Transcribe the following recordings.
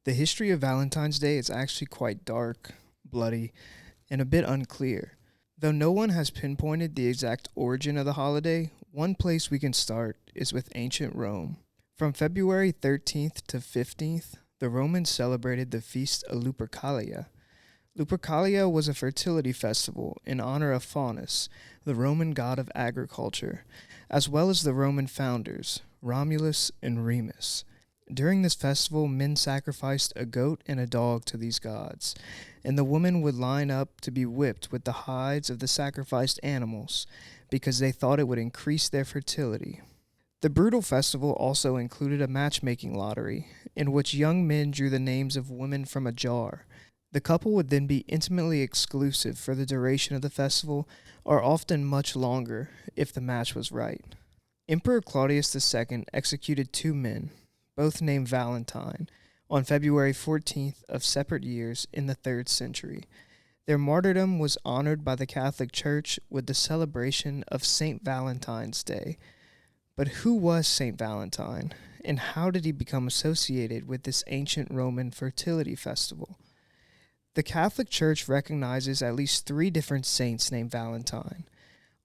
The history of Valentine's Day is actually quite dark, bloody, and a bit unclear. Though no one has pinpointed the exact origin of the holiday, one place we can start is with ancient Rome. From February 13th to 15th, the Romans celebrated the feast of Lupercalia. Lupercalia was a fertility festival in honor of Faunus, the Roman god of agriculture, as well as the Roman founders, Romulus and Remus. During this festival, men sacrificed a goat and a dog to these gods, and the women would line up to be whipped with the hides of the sacrificed animals because they thought it would increase their fertility. The brutal festival also included a matchmaking lottery, in which young men drew the names of women from a jar. The couple would then be intimately exclusive for the duration of the festival, or often much longer if the match was right. Emperor Claudius II executed two men, both named Valentine, on February 14th of separate years in the 3rd century. Their martyrdom was honored by the Catholic Church with the celebration of St. Valentine's Day. But who was St. Valentine, and how did he become associated with this ancient Roman fertility festival? The Catholic Church recognizes at least 3 different saints named Valentine,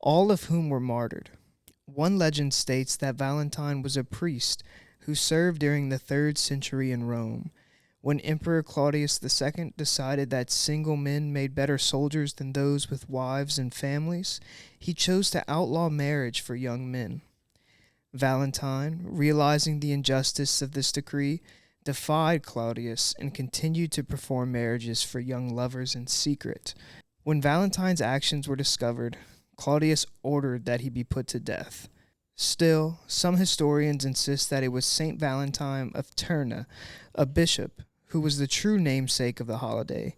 all of whom were martyred. One legend states that Valentine was a priest who served during the 3rd century in Rome, when Emperor Claudius II decided that single men made better soldiers than those with wives and families. He chose to outlaw marriage for young men. Valentine, realizing the injustice of this decree, defied Claudius and continued to perform marriages for young lovers in secret. When Valentine's actions were discovered, Claudius ordered that he be put to death. Still, some historians insist that it was Saint Valentine of Terna, a bishop, who was the true namesake of the holiday.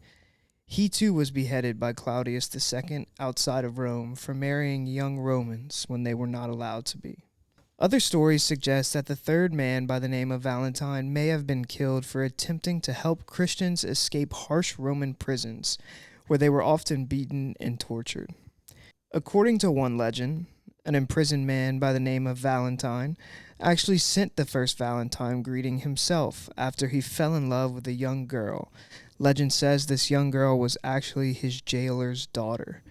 He too was beheaded by Claudius II outside of Rome for marrying young Romans when they were not allowed to be. Other stories suggest that the third man by the name of Valentine may have been killed for attempting to help Christians escape harsh Roman prisons, where they were often beaten and tortured. According to one legend, an imprisoned man by the name of Valentine actually sent the first Valentine greeting himself after he fell in love with a young girl. Legend says this young girl was actually his jailer's daughter.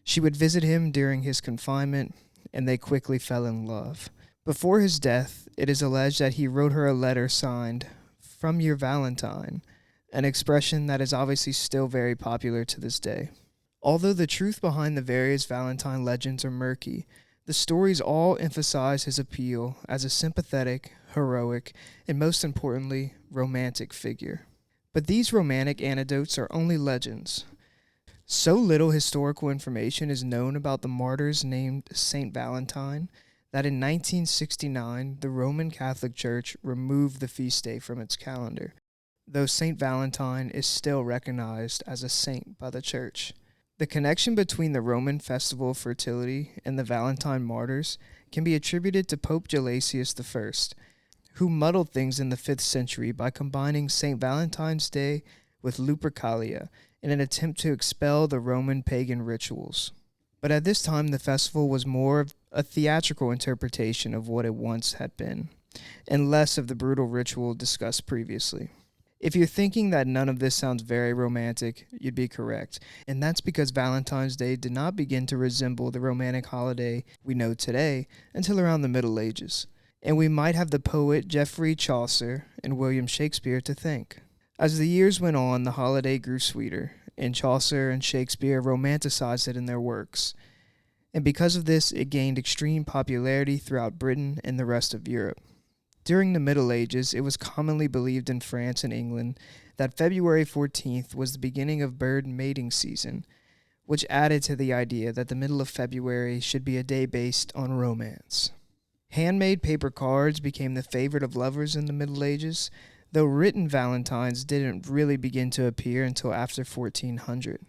She would visit him during his confinement, and they quickly fell in love. Before his death, it is alleged that he wrote her a letter signed, "From your Valentine," an expression that is obviously still very popular to this day. Although the truth behind the various Valentine legends are murky, the stories all emphasize his appeal as a sympathetic, heroic, and most importantly, romantic figure. But these romantic anecdotes are only legends. So little historical information is known about the martyrs named Saint Valentine that in 1969 the Roman Catholic Church removed the feast day from its calendar, though Saint Valentine is still recognized as a saint by the Church. The connection between the Roman festival of fertility and the Valentine martyrs can be attributed to Pope Gelasius I, who muddled things in the 5th century by combining St. Valentine's Day with Lupercalia in an attempt to expel the Roman pagan rituals. But at this time, the festival was more of a theatrical interpretation of what it once had been, and less of the brutal ritual discussed previously. If you're thinking that none of this sounds very romantic, you'd be correct, and that's because Valentine's Day did not begin to resemble the romantic holiday we know today until around the Middle Ages, and we might have the poet Geoffrey Chaucer and William Shakespeare to thank. As the years went on, the holiday grew sweeter, and Chaucer and Shakespeare romanticized it in their works, and because of this, it gained extreme popularity throughout Britain and the rest of Europe. During the Middle Ages, it was commonly believed in France and England that February 14th was the beginning of bird mating season, which added to the idea that the middle of February should be a day based on romance. Handmade paper cards became the favorite of lovers in the Middle Ages, though written valentines didn't really begin to appear until after 1400.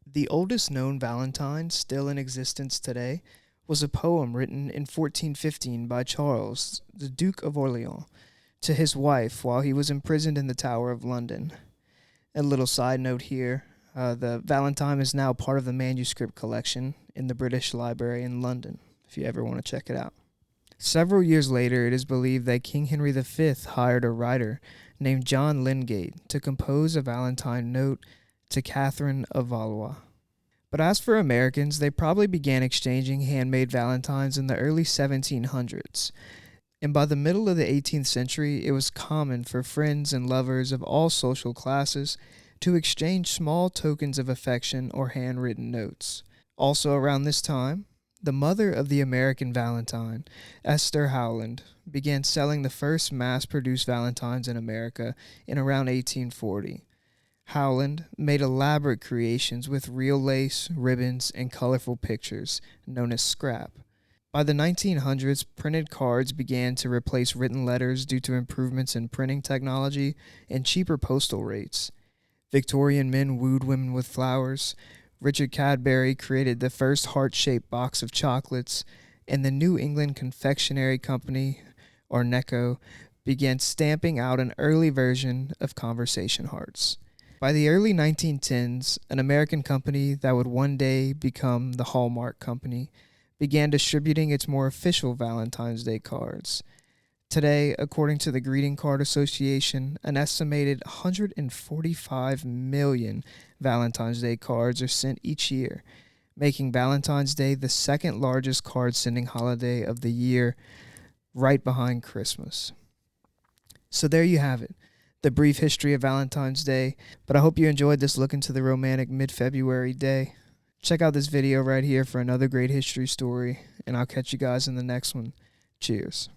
The oldest known valentine still in existence today was a poem written in 1415 by Charles, the Duke of Orleans, to his wife while he was imprisoned in the Tower of London. A little side note here, the Valentine is now part of the manuscript collection in the British Library in London, if you ever want to check it out. Several years later, it is believed that King Henry V hired a writer named John Lingate to compose a Valentine note to Catherine of Valois. But as for Americans, they probably began exchanging handmade valentines in the early 1700s. And by the middle of the 18th century, it was common for friends and lovers of all social classes to exchange small tokens of affection or handwritten notes. Also around this time, the mother of the American Valentine, Esther Howland, began selling the first mass-produced valentines in America in around 1840. Howland made elaborate creations with real lace, ribbons, and colorful pictures, known as scrap. By the 1900s, printed cards began to replace written letters due to improvements in printing technology and cheaper postal rates. Victorian men wooed women with flowers. Richard Cadbury created the first heart-shaped box of chocolates, and the New England Confectionery Company, or NECO, began stamping out an early version of conversation hearts. By the early 1910s, an American company that would one day become the Hallmark Company began distributing its more official Valentine's Day cards. Today, according to the Greeting Card Association, an estimated 145 million Valentine's Day cards are sent each year, making Valentine's Day the second largest card-sending holiday of the year, right behind Christmas. So there you have it, the brief history of Valentine's Day, but I hope you enjoyed this look into the romantic mid-February day. Check out this video right here for another great history story, and I'll catch you guys in the next one. Cheers.